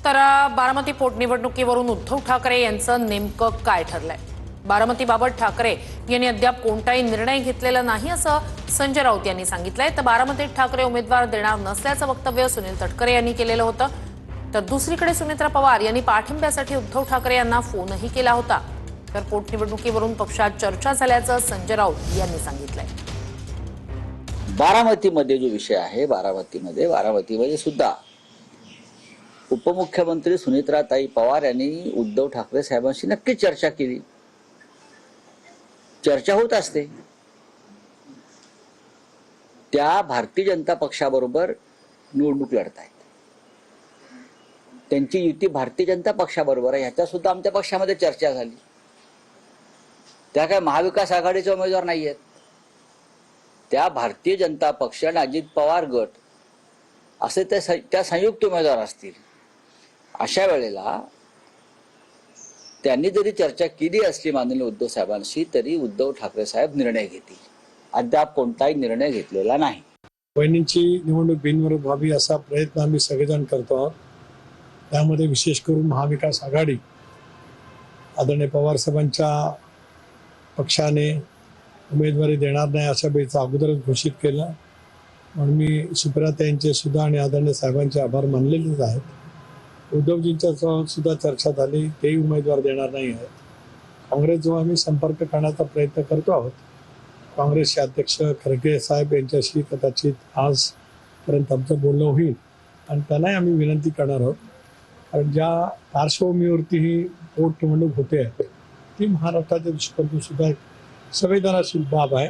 तर बारामती पोटनिवडणुकीवरून उद्धव ठाकरे यांचं नेमकं काय ठरलंय? बारामतीबाबत ठाकरे यांनी अद्याप कोणताही निर्णय घेतलेला नाही असं संजय राऊत यांनी सांगितलंय। तर बारामतीत ठाकरे उमेदवार देणार नसल्याचं वक्तव्य सुनील तटकरे यांनी केलेलं होतं। तर दुसरीकडे सुनेत्रा पवार यांनी पाठिंब्यासाठी उद्धव ठाकरे यांना फोनही केला होता। तर पोटनिवडणुकीवरून पक्षात चर्चा झाल्याचं संजय राऊत यांनी सांगितलंय। बारामतीमध्ये जो विषय आहे, बारामतीमध्ये सुद्धा उपमुख्यमंत्री सुनेत्राताई पवार यांनी उद्धव ठाकरे साहेबांशी नक्कीच चर्चा केली। चर्चा होत असते। त्या भारतीय जनता पक्षाबरोबर निवडणूक लढतायत। त्यांची युती भारतीय जनता पक्षाबरोबर आहे, ह्याच्या सुद्धा आमच्या पक्षामध्ये चर्चा झाली। त्या काय महाविकास आघाडीचे उमेदवार नाही आहेत, त्या भारतीय जनता पक्ष आणि अजित पवार गट असे त्या संयुक्त उमेदवार असतील। अशा वेळेला त्यांनी जरी चर्चा केली असली माननीय उद्धव साहेबांशी, तरी उद्धव ठाकरे साहेब निर्णय घेतील। अद्याप कोणताही निर्णय घेतलेला नाही। वहिनींची निवडणूक बिनविरोध व्हावी असा प्रयत्न आम्ही सगळेजण करतो आहोत। त्यामध्ये विशेष करून महाविकास आघाडी आदरणीय पवार साहेबांच्या पक्षाने उमेदवारी देणार नाही अशा बेचा अगोदरच घोषित केलं। म्हणून मी सुप्रिया यांचे सुद्धा आणि आदरणीय साहेबांचे आभार मानलेलेच आहेत। उद्धवजींच्या सुद्धा चर्चा झाली, तेही उमेदवार देणार नाही आहेत। काँग्रेसजवळ आम्ही संपर्क करण्याचा प्रयत्न करतो आहोत। काँग्रेसचे अध्यक्ष खरगे साहेब यांच्याशी कदाचित आजपर्यंत आमचं बोलणं होईल आणि त्यांनाही आम्ही विनंती करणार आहोत, कारण ज्या पार्श्वभूमीवरती ही पोटनिवडणूक होते ती महाराष्ट्राच्या दृष्टिकोनातून सुद्धा एक संवेदनशील बाब आहे।